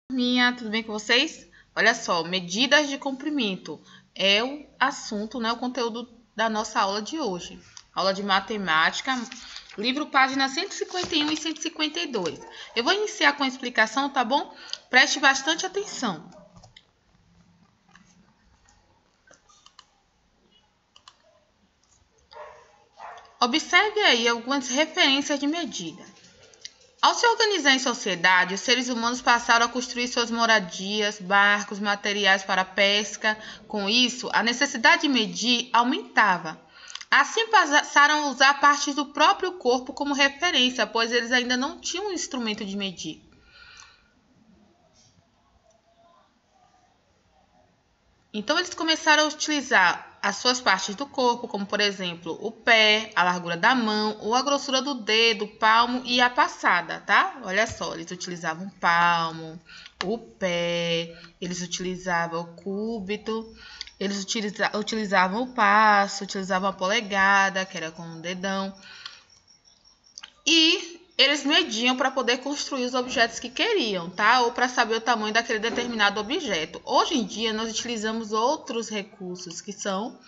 Tudo bem com vocês? Olha só, medidas de comprimento é o assunto, né, o conteúdo da nossa aula de hoje. Aula de matemática, livro páginas 151 e 152. Eu vou iniciar com a explicação, tá bom? Preste bastante atenção. Observe aí algumas referências de medida. Ao se organizar em sociedade, os seres humanos passaram a construir suas moradias, barcos, materiais para pesca. Com isso, a necessidade de medir aumentava. Assim passaram a usar partes do próprio corpo como referência, pois eles ainda não tinham um instrumento de medir. Então, eles começaram a utilizar as suas partes do corpo, como por exemplo o pé, a largura da mão ou a grossura do dedo, palmo e a passada, tá? Olha só, eles utilizavam o palmo, o pé, eles utilizavam o cúbito, eles utilizavam o passo, utilizavam a polegada, que era com o dedão, e eles mediam para poder construir os objetos que queriam, tá? Ou para saber o tamanho daquele determinado objeto. Hoje em dia, nós utilizamos outros recursos, que são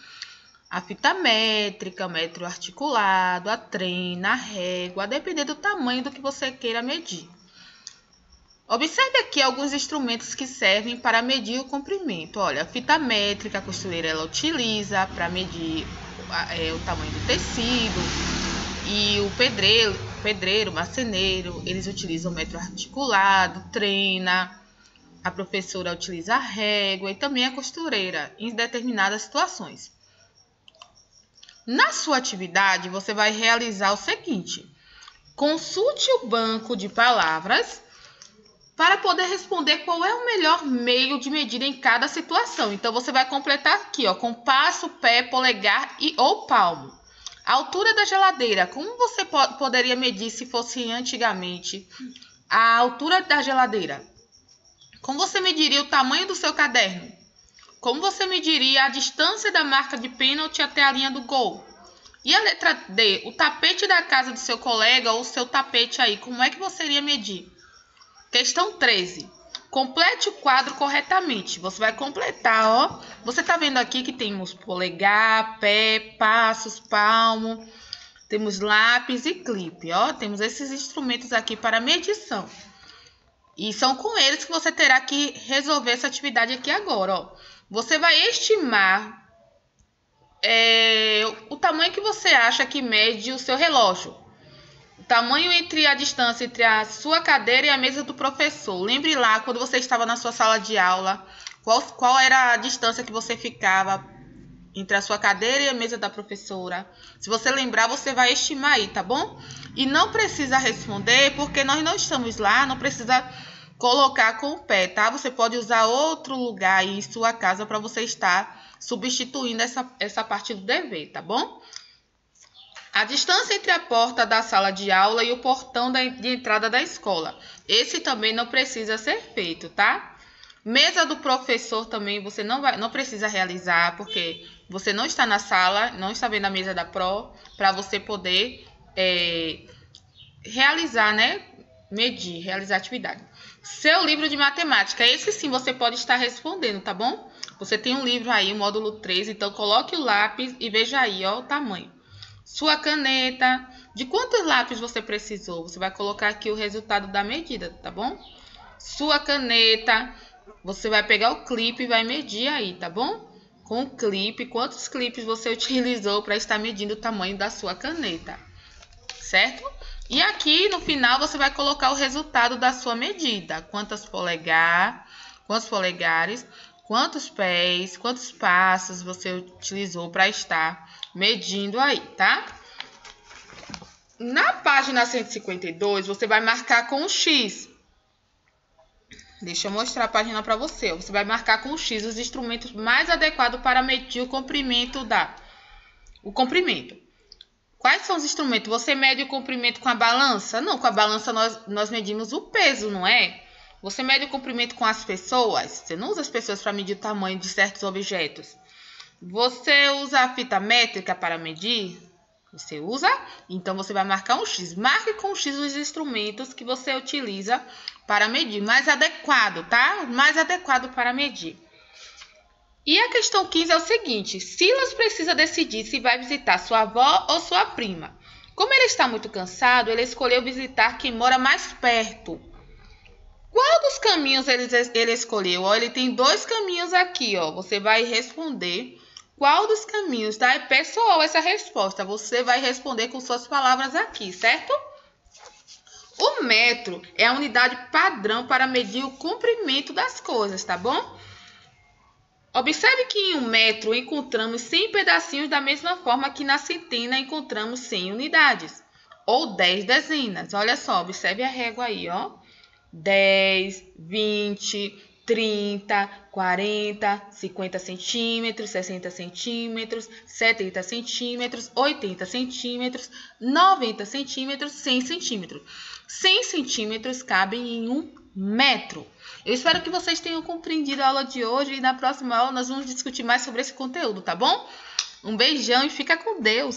a fita métrica, o metro articulado, a trena, a régua, a depender do tamanho do que você queira medir. Observe aqui alguns instrumentos que servem para medir o comprimento. Olha, a fita métrica, a costureira ela utiliza para medir o tamanho do tecido. E o pedreiro, marceneiro, eles utilizam o metro articulado, trena, a professora utiliza a régua e também a costureira em determinadas situações. Na sua atividade, você vai realizar o seguinte: consulte o banco de palavras para poder responder qual é o melhor meio de medida em cada situação. Então, você vai completar aqui, ó, com passo, pé, polegar ou palmo. A altura da geladeira, como você poderia medir se fosse antigamente a altura da geladeira? Como você mediria o tamanho do seu caderno? Como você mediria a distância da marca de pênalti até a linha do gol? E a letra D, o tapete da casa do seu colega ou o seu tapete aí, como é que você iria medir? Questão 13. Complete o quadro corretamente. Você vai completar, ó. Você tá vendo aqui que temos polegar, pé, passos, palmo. Temos lápis e clipe, ó. Temos esses instrumentos aqui para medição. E são com eles que você terá que resolver essa atividade aqui agora, ó. Você vai estimar o tamanho que você acha que mede o seu relógio. Tamanho entre a distância entre a sua cadeira e a mesa do professor. Lembre lá, quando você estava na sua sala de aula, qual era a distância que você ficava entre a sua cadeira e a mesa da professora. Se você lembrar, você vai estimar aí, tá bom? E não precisa responder, porque nós não estamos lá, não precisa colocar com o pé, tá? Você pode usar outro lugar aí em sua casa para você estar substituindo essa parte do dever, tá bom? A distância entre a porta da sala de aula e o portão de entrada da escola. Esse também não precisa ser feito, tá? Mesa do professor também você não precisa realizar, porque você não está na sala, não está vendo a mesa da Pro, para você poder realizar, né? Medir, realizar a atividade. Seu livro de matemática, esse sim você pode estar respondendo, tá bom? Você tem um livro aí, o módulo 3, então coloque o lápis e veja aí, ó, o tamanho. Sua caneta, de quantos lápis você precisou? Você vai colocar aqui o resultado da medida, tá bom? Sua caneta, você vai pegar o clipe e vai medir aí, tá bom? Com o clipe, quantos clipes você utilizou para estar medindo o tamanho da sua caneta, certo? E aqui no final você vai colocar o resultado da sua medida. Quantos polegares, quantos pés, quantos passos você utilizou para estar medindo aí, tá? Na página 152, você vai marcar com o X. Deixa eu mostrar a página para você. Você vai marcar com o X os instrumentos mais adequados para medir o comprimento Quais são os instrumentos? Você mede o comprimento com a balança? Não, com a balança nós medimos o peso, não é? Você mede o comprimento com as pessoas? Você não usa as pessoas para medir o tamanho de certos objetos. Você usa a fita métrica para medir? Você usa? Então, você vai marcar um X. Marque com X os instrumentos que você utiliza para medir. Mais adequado, tá? Mais adequado para medir. E a questão 15 é o seguinte. Silas precisa decidir se vai visitar sua avó ou sua prima. Como ele está muito cansado, ele escolheu visitar quem mora mais perto. Qual dos caminhos ele escolheu? Ó, ele tem 2 caminhos aqui, ó. Você vai responder qual dos caminhos, tá? É pessoal essa resposta. Você vai responder com suas palavras aqui, certo? O metro é a unidade padrão para medir o comprimento das coisas, tá bom? Observe que em 1 metro encontramos 100 pedacinhos da mesma forma que na centena encontramos 100 unidades, ou 10 dezenas. Olha só, observe a régua aí, ó. 10, 20, 30, 40, 50 centímetros, 60 centímetros, 70 centímetros, 80 centímetros, 90 centímetros, 100 centímetros. 100 centímetros cabem em 1 metro. Eu espero que vocês tenham compreendido a aula de hoje e na próxima aula nós vamos discutir mais sobre esse conteúdo, tá bom? Um beijão e fica com Deus!